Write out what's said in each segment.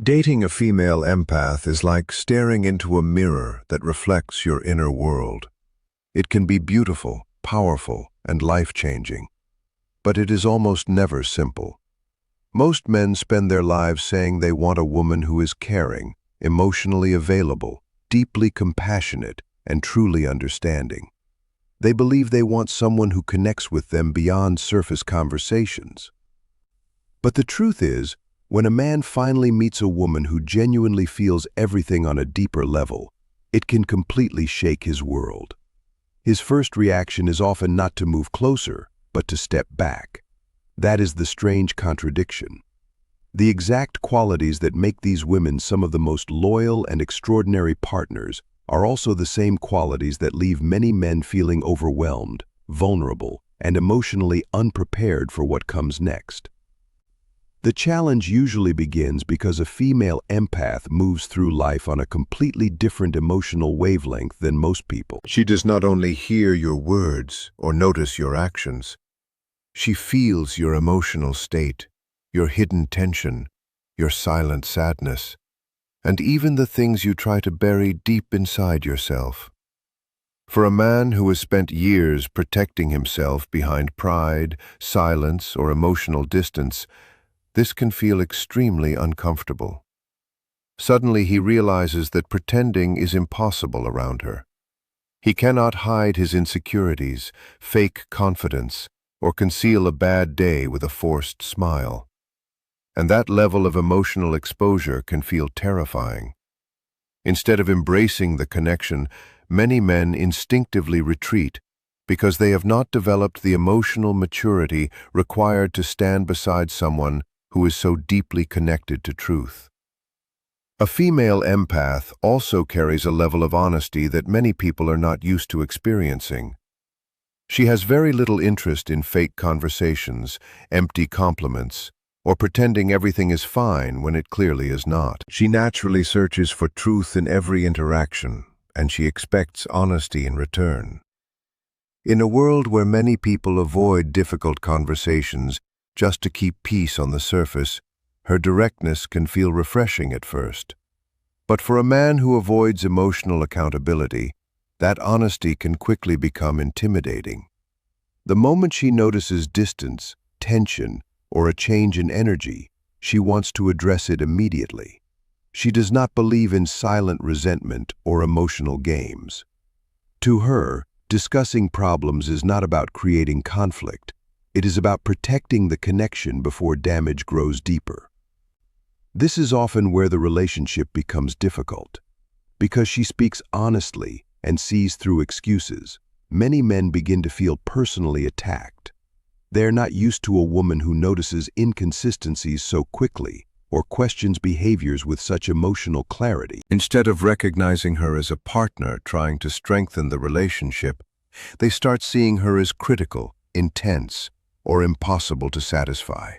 Dating a female empath is like staring into a mirror that reflects your inner world. It can be beautiful, powerful, and life-changing, but it is almost never simple. Most men spend their lives saying they want a woman who is caring, emotionally available, deeply compassionate, and truly understanding. They believe they want someone who connects with them beyond surface conversations. But the truth is, when a man finally meets a woman who genuinely feels everything on a deeper level, it can completely shake his world. His first reaction is often not to move closer, but to step back. That is the strange contradiction. The exact qualities that make these women some of the most loyal and extraordinary partners are also the same qualities that leave many men feeling overwhelmed, vulnerable, and emotionally unprepared for what comes next. The challenge usually begins because a female empath moves through life on a completely different emotional wavelength than most people. She does not only hear your words or notice your actions. She feels your emotional state, your hidden tension, your silent sadness, and even the things you try to bury deep inside yourself. For a man who has spent years protecting himself behind pride, silence, or emotional distance, this can feel extremely uncomfortable. Suddenly he realizes that pretending is impossible around her. He cannot hide his insecurities, fake confidence, or conceal a bad day with a forced smile. And that level of emotional exposure can feel terrifying. Instead of embracing the connection, many men instinctively retreat because they have not developed the emotional maturity required to stand beside someone who is so deeply connected to truth. A female empath also carries a level of honesty that many people are not used to experiencing. She has very little interest in fake conversations, empty compliments, or pretending everything is fine when it clearly is not. She naturally searches for truth in every interaction, and she expects honesty in return. In a world where many people avoid difficult conversations just to keep peace on the surface, her directness can feel refreshing at first. But for a man who avoids emotional accountability, that honesty can quickly become intimidating. The moment she notices distance, tension, or a change in energy, she wants to address it immediately. She does not believe in silent resentment or emotional games. To her, discussing problems is not about creating conflict. It is about protecting the connection before damage grows deeper. This is often where the relationship becomes difficult. Because she speaks honestly and sees through excuses, many men begin to feel personally attacked. They are not used to a woman who notices inconsistencies so quickly or questions behaviors with such emotional clarity. Instead of recognizing her as a partner trying to strengthen the relationship, they start seeing her as critical, intense, or impossible to satisfy.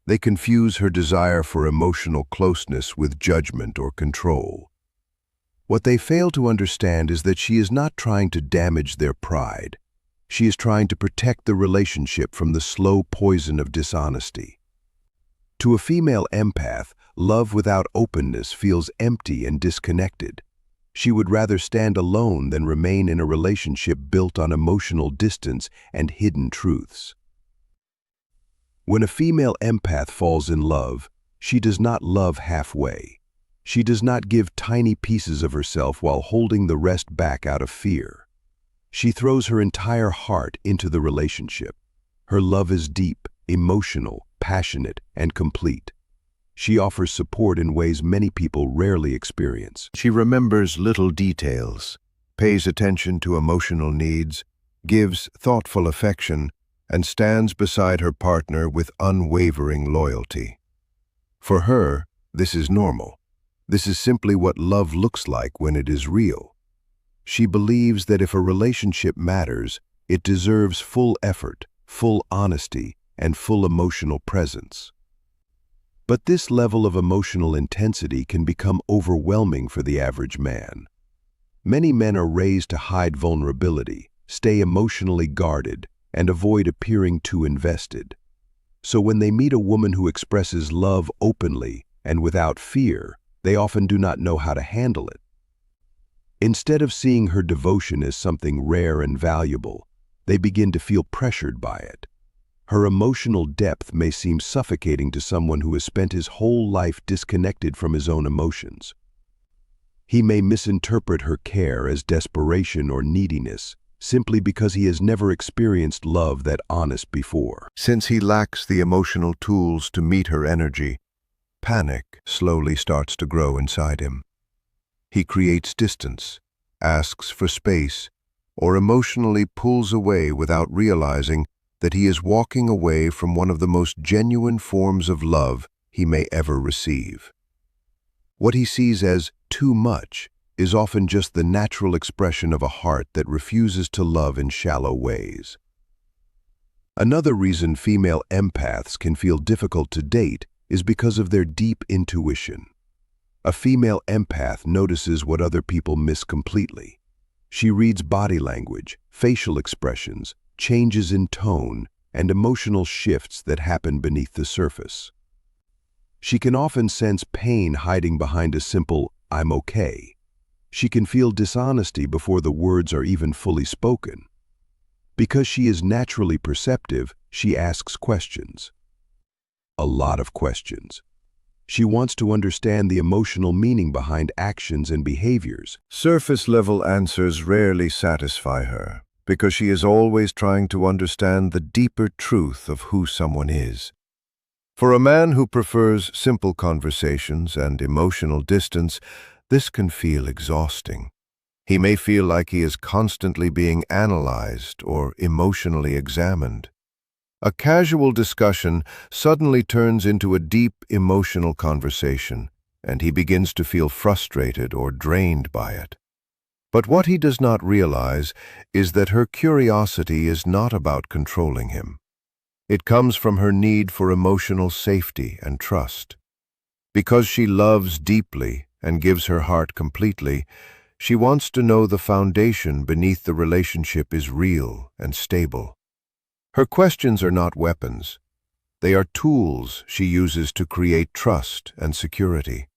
They confuse her desire for emotional closeness with judgment or control. What they fail to understand is that she is not trying to damage their pride. She is trying to protect the relationship from the slow poison of dishonesty. To a female empath, love without openness feels empty and disconnected. She would rather stand alone than remain in a relationship built on emotional distance and hidden truths. When a female empath falls in love, she does not love halfway. She does not give tiny pieces of herself while holding the rest back out of fear. She throws her entire heart into the relationship. Her love is deep, emotional, passionate, and complete. She offers support in ways many people rarely experience. She remembers little details, pays attention to emotional needs, gives thoughtful affection, and stands beside her partner with unwavering loyalty. For her, this is normal. This is simply what love looks like when it is real. She believes that if a relationship matters, it deserves full effort, full honesty, and full emotional presence. But this level of emotional intensity can become overwhelming for the average man. Many men are raised to hide vulnerability, stay emotionally guarded, and avoid appearing too invested. So when they meet a woman who expresses love openly and without fear, they often do not know how to handle it. Instead of seeing her devotion as something rare and valuable, they begin to feel pressured by it. Her emotional depth may seem suffocating to someone who has spent his whole life disconnected from his own emotions. He may misinterpret her care as desperation or neediness, simply because he has never experienced love that honest before. Since he lacks the emotional tools to meet her energy, panic slowly starts to grow inside him. He creates distance, asks for space, or emotionally pulls away without realizing that he is walking away from one of the most genuine forms of love he may ever receive. What he sees as too much is often just the natural expression of a heart that refuses to love in shallow ways. Another reason female empaths can feel difficult to date is because of their deep intuition. A female empath notices what other people miss completely. She reads body language, facial expressions, changes in tone, and emotional shifts that happen beneath the surface. She can often sense pain hiding behind a simple, "I'm okay." She can feel dishonesty before the words are even fully spoken. Because she is naturally perceptive, she asks questions. A lot of questions. She wants to understand the emotional meaning behind actions and behaviors. Surface-level answers rarely satisfy her, because she is always trying to understand the deeper truth of who someone is. For a man who prefers simple conversations and emotional distance, this can feel exhausting. He may feel like he is constantly being analyzed or emotionally examined. A casual discussion suddenly turns into a deep emotional conversation, and he begins to feel frustrated or drained by it. But what he does not realize is that her curiosity is not about controlling him. It comes from her need for emotional safety and trust. Because she loves deeply and gives her heart completely, she wants to know the foundation beneath the relationship is real and stable. Her questions are not weapons. They are tools she uses to create trust and security.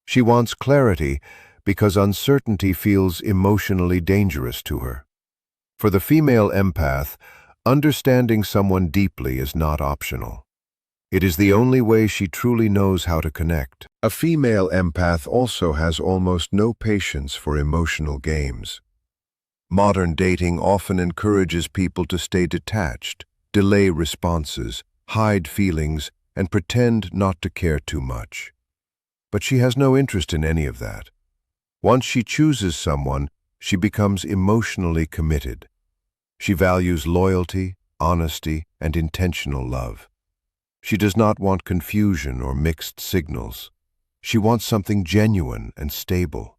She wants clarity because uncertainty feels emotionally dangerous to her. For the female empath, understanding someone deeply is not optional. It is the only way she truly knows how to connect. A female empath also has almost no patience for emotional games. Modern dating often encourages people to stay detached, delay responses, hide feelings, and pretend not to care too much. But she has no interest in any of that. Once she chooses someone, she becomes emotionally committed. She values loyalty, honesty, and intentional love. She does not want confusion or mixed signals. She wants something genuine and stable.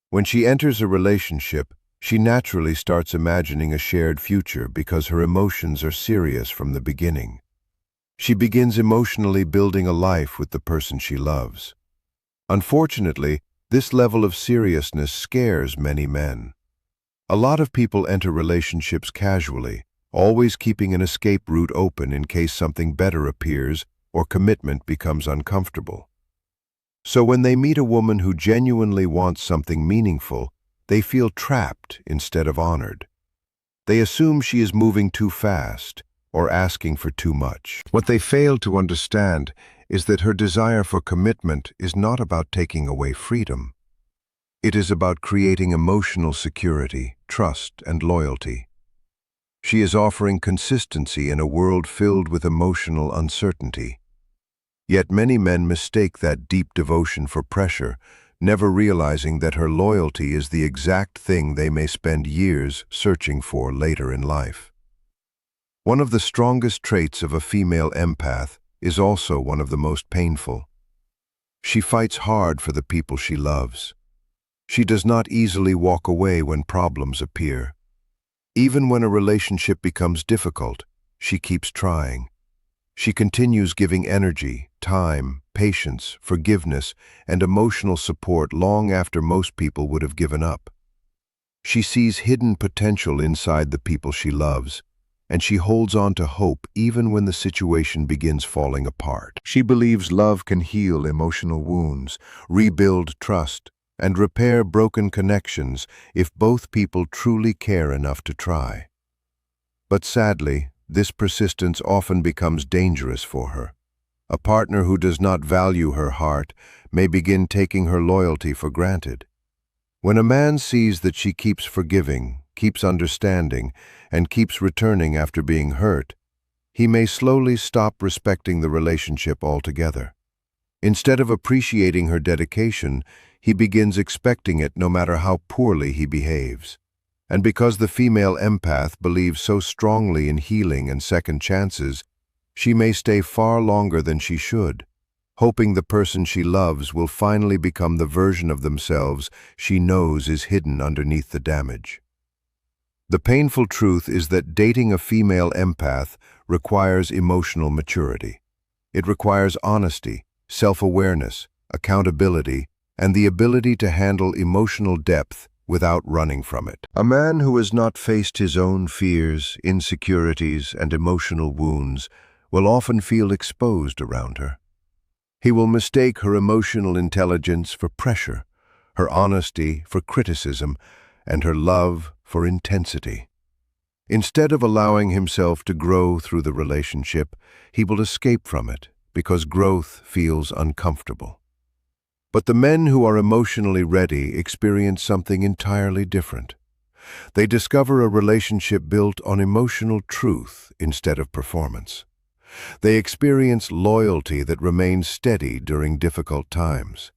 When she enters a relationship, she naturally starts imagining a shared future because her emotions are serious from the beginning. She begins emotionally building a life with the person she loves. Unfortunately, this level of seriousness scares many men. A lot of people enter relationships casually, always keeping an escape route open in case something better appears or commitment becomes uncomfortable. So when they meet a woman who genuinely wants something meaningful, they feel trapped instead of honored. They assume she is moving too fast or asking for too much. What they fail to understand is that her desire for commitment is not about taking away freedom. It is about creating emotional security, trust, and loyalty. She is offering consistency in a world filled with emotional uncertainty. Yet many men mistake that deep devotion for pressure, never realizing that her loyalty is the exact thing they may spend years searching for later in life. One of the strongest traits of a female empath is also one of the most painful. She fights hard for the people she loves. She does not easily walk away when problems appear. Even when a relationship becomes difficult, she keeps trying. She continues giving energy, time, patience, forgiveness, and emotional support long after most people would have given up. She sees hidden potential inside the people she loves, and she holds on to hope even when the situation begins falling apart. She believes love can heal emotional wounds, rebuild trust, and repair broken connections if both people truly care enough to try. But sadly, this persistence often becomes dangerous for her. A partner who does not value her heart may begin taking her loyalty for granted. When a man sees that she keeps forgiving, keeps understanding, and keeps returning after being hurt, he may slowly stop respecting the relationship altogether. Instead of appreciating her dedication, he begins expecting it no matter how poorly he behaves. And because the female empath believes so strongly in healing and second chances, she may stay far longer than she should, hoping the person she loves will finally become the version of themselves she knows is hidden underneath the damage. The painful truth is that dating a female empath requires emotional maturity. It requires honesty, self-awareness, accountability, and the ability to handle emotional depth without running from it. A man who has not faced his own fears, insecurities, and emotional wounds will often feel exposed around her. He will mistake her emotional intelligence for pressure, her honesty for criticism, and her love for intensity. Instead of allowing himself to grow through the relationship, he will escape from it because growth feels uncomfortable. But the men who are emotionally ready experience something entirely different. They discover a relationship built on emotional truth instead of performance. They experience loyalty that remains steady during difficult times.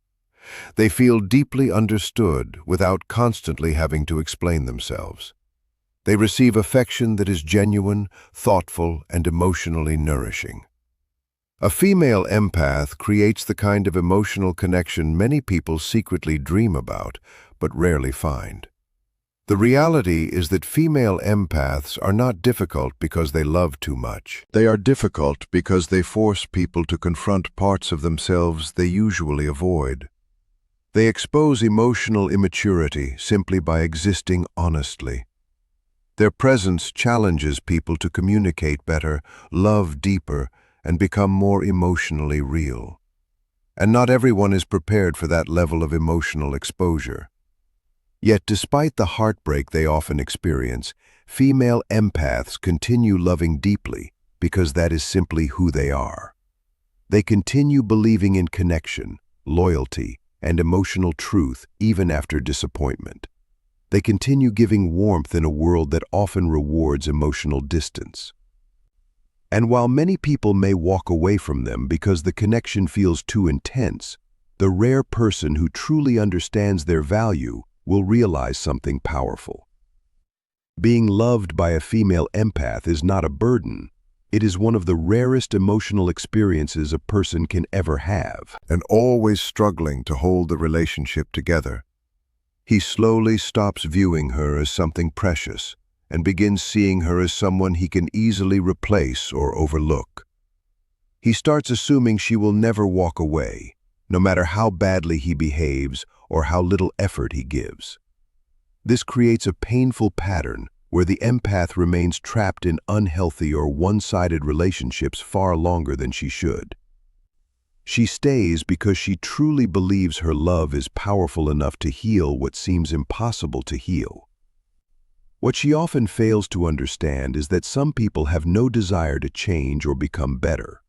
They feel deeply understood without constantly having to explain themselves. They receive affection that is genuine, thoughtful, and emotionally nourishing. A female empath creates the kind of emotional connection many people secretly dream about, but rarely find. The reality is that female empaths are not difficult because they love too much. They are difficult because they force people to confront parts of themselves they usually avoid. They expose emotional immaturity simply by existing honestly. Their presence challenges people to communicate better, love deeper, and become more emotionally real. And not everyone is prepared for that level of emotional exposure. Yet, despite the heartbreak they often experience, female empaths continue loving deeply because that is simply who they are. They continue believing in connection, loyalty, and emotional truth even after disappointment. They continue giving warmth in a world that often rewards emotional distance. And while many people may walk away from them because the connection feels too intense, the rare person who truly understands their value will realize something powerful. Being loved by a female empath is not a burden. It is one of the rarest emotional experiences a person can ever have. And always struggling to hold the relationship together, he slowly stops viewing her as something precious and begins seeing her as someone he can easily replace or overlook. He starts assuming she will never walk away, no matter how badly he behaves or how little effort he gives. This creates a painful pattern where the empath remains trapped in unhealthy or one-sided relationships far longer than she should. She stays because she truly believes her love is powerful enough to heal what seems impossible to heal. What she often fails to understand is that some people have no desire to change or become better.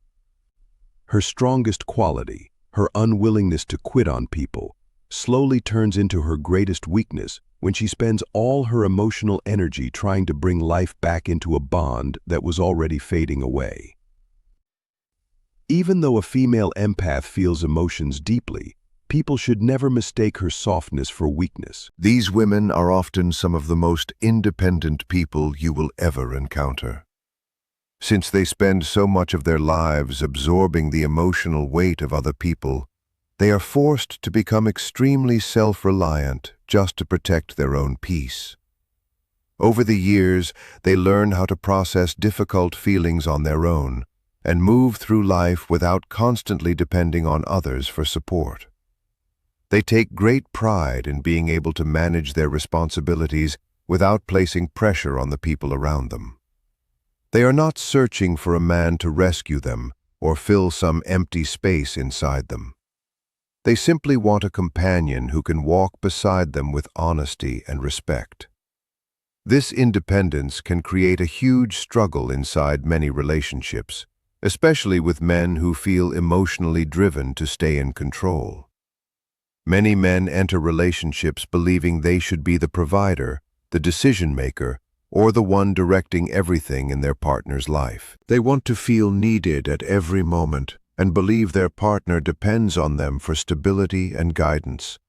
Her strongest quality, her unwillingness to quit on people, slowly turns into her greatest weakness when she spends all her emotional energy trying to bring life back into a bond that was already fading away. Even though a female empath feels emotions deeply, people should never mistake her softness for weakness. These women are often some of the most independent people you will ever encounter. Since they spend so much of their lives absorbing the emotional weight of other people, they are forced to become extremely self-reliant just to protect their own peace. Over the years, they learn how to process difficult feelings on their own and move through life without constantly depending on others for support. They take great pride in being able to manage their responsibilities without placing pressure on the people around them. They are not searching for a man to rescue them or fill some empty space inside them. They simply want a companion who can walk beside them with honesty and respect. This independence can create a huge struggle inside many relationships, especially with men who feel emotionally driven to stay in control. Many men enter relationships believing they should be the provider, the decision-maker, or the one directing everything in their partner's life. They want to feel needed at every moment and believe their partner depends on them for stability and guidance.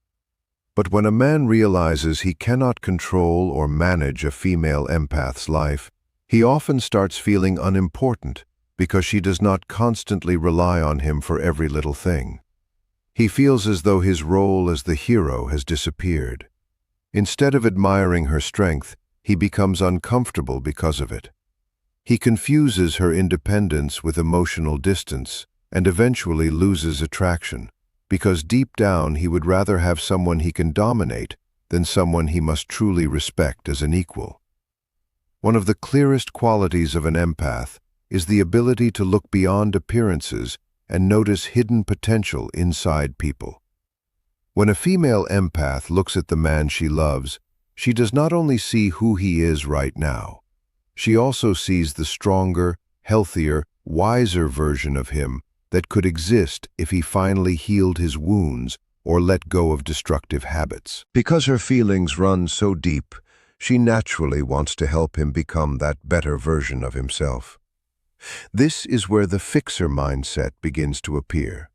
But when a man realizes he cannot control or manage a female empath's life, he often starts feeling unimportant because she does not constantly rely on him for every little thing. He feels as though his role as the hero has disappeared. Instead of admiring her strength, he becomes uncomfortable because of it. He confuses her independence with emotional distance and eventually loses attraction, because deep down he would rather have someone he can dominate than someone he must truly respect as an equal. One of the clearest qualities of an empath is the ability to look beyond appearances and notice hidden potential inside people. When a female empath looks at the man she loves, she does not only see who he is right now, she also sees the stronger, healthier, wiser version of him that could exist if he finally healed his wounds or let go of destructive habits. Because her feelings run so deep, she naturally wants to help him become that better version of himself. This is where the fixer mindset begins to appear.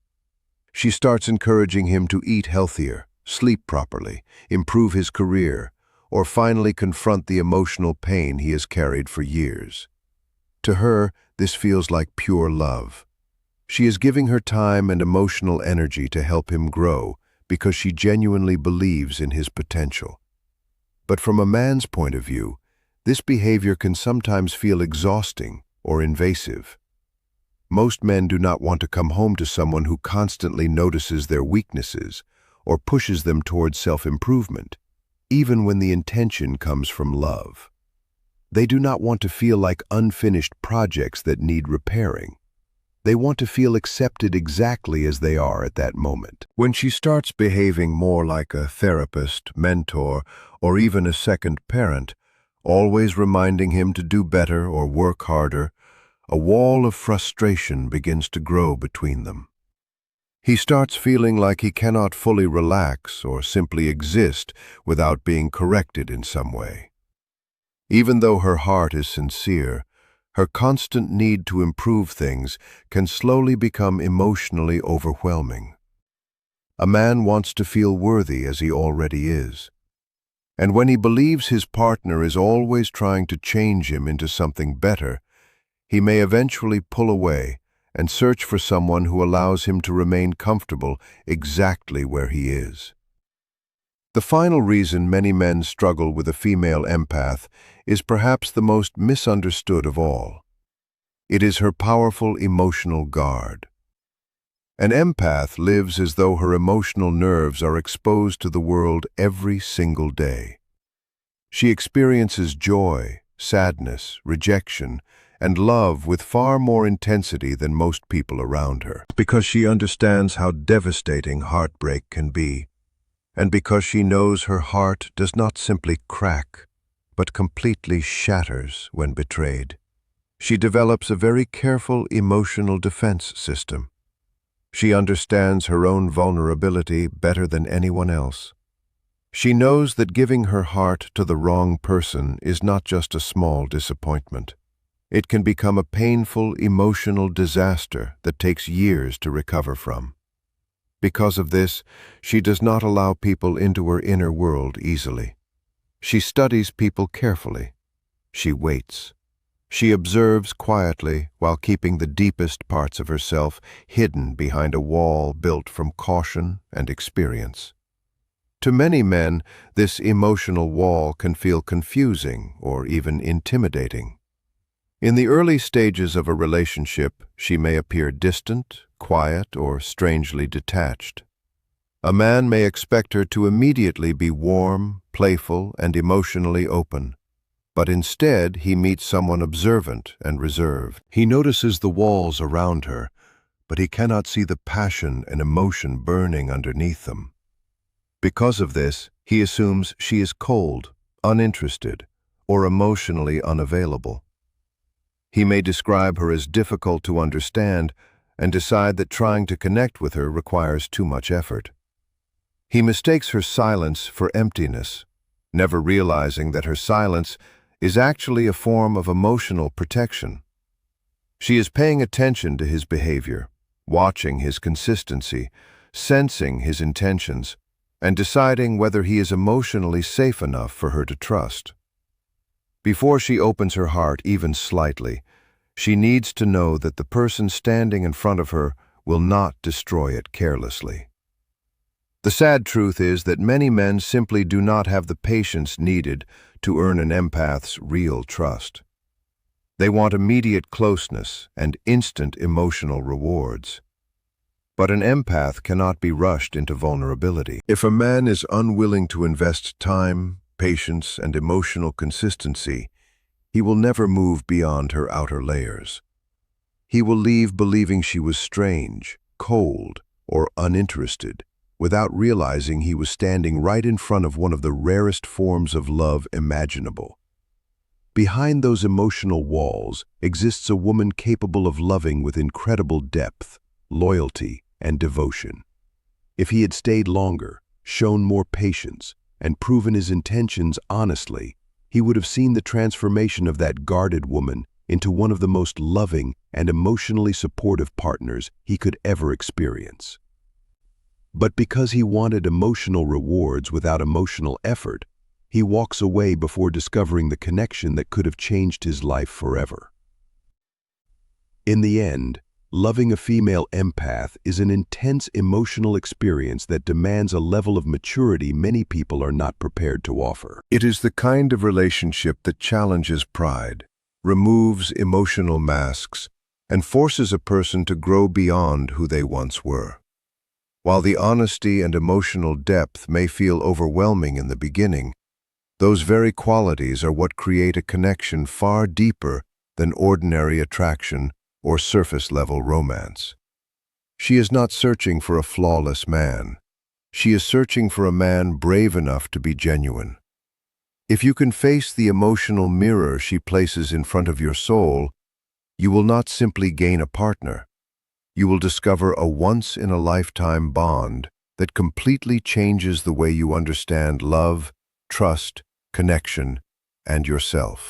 She starts encouraging him to eat healthier, sleep properly, improve his career, or finally confront the emotional pain he has carried for years. To her, this feels like pure love. She is giving her time and emotional energy to help him grow because she genuinely believes in his potential. But from a man's point of view, this behavior can sometimes feel exhausting or invasive. Most men do not want to come home to someone who constantly notices their weaknesses or pushes them towards self-improvement, even when the intention comes from love. They do not want to feel like unfinished projects that need repairing. They want to feel accepted exactly as they are at that moment. When she starts behaving more like a therapist, mentor, or even a second parent, always reminding him to do better or work harder, a wall of frustration begins to grow between them. He starts feeling like he cannot fully relax or simply exist without being corrected in some way. Even though her heart is sincere, her constant need to improve things can slowly become emotionally overwhelming. A man wants to feel worthy as he already is. And when he believes his partner is always trying to change him into something better, he may eventually pull away and search for someone who allows him to remain comfortable exactly where he is. The final reason many men struggle with a female empath is perhaps the most misunderstood of all. It is her powerful emotional guard. An empath lives as though her emotional nerves are exposed to the world every single day. She experiences joy, sadness, rejection, and love with far more intensity than most people around her. Because she understands how devastating heartbreak can be, and because she knows her heart does not simply crack, but completely shatters when betrayed. She develops a very careful emotional defense system. She understands her own vulnerability better than anyone else. She knows that giving her heart to the wrong person is not just a small disappointment. It can become a painful emotional disaster that takes years to recover from. Because of this, she does not allow people into her inner world easily. She studies people carefully. She waits. She observes quietly while keeping the deepest parts of herself hidden behind a wall built from caution and experience. To many men, this emotional wall can feel confusing or even intimidating. In the early stages of a relationship, she may appear distant, quiet, or strangely detached. A man may expect her to immediately be warm, playful, and emotionally open. but instead he meets someone observant and reserved. He notices the walls around her, but he cannot see the passion and emotion burning underneath them. Because of this, he assumes she is cold, uninterested, or emotionally unavailable. He may describe her as difficult to understand and decide that trying to connect with her requires too much effort. He mistakes her silence for emptiness, never realizing that her silence is actually a form of emotional protection. She is paying attention to his behavior, watching his consistency, sensing his intentions, and deciding whether he is emotionally safe enough for her to trust. Before she opens her heart even slightly, she needs to know that the person standing in front of her will not destroy it carelessly. The sad truth is that many men simply do not have the patience needed to earn an empath's real trust. They want immediate closeness and instant emotional rewards. But an empath cannot be rushed into vulnerability. If a man is unwilling to invest time, patience, and emotional consistency, he will never move beyond her outer layers. He will leave believing she was strange, cold, or uninterested, without realizing he was standing right in front of one of the rarest forms of love imaginable. Behind those emotional walls exists a woman capable of loving with incredible depth, loyalty, and devotion. If he had stayed longer, shown more patience, and proven his intentions honestly, he would have seen the transformation of that guarded woman into one of the most loving and emotionally supportive partners he could ever experience. But because he wanted emotional rewards without emotional effort, he walks away before discovering the connection that could have changed his life forever. In the end, loving a female empath is an intense emotional experience that demands a level of maturity many people are not prepared to offer. It is the kind of relationship that challenges pride, removes emotional masks, and forces a person to grow beyond who they once were. While the honesty and emotional depth may feel overwhelming in the beginning, those very qualities are what create a connection far deeper than ordinary attraction or surface-level romance. She is not searching for a flawless man. She is searching for a man brave enough to be genuine. If you can face the emotional mirror she places in front of your soul, you will not simply gain a partner. You will discover a once-in-a-lifetime bond that completely changes the way you understand love, trust, connection, and yourself.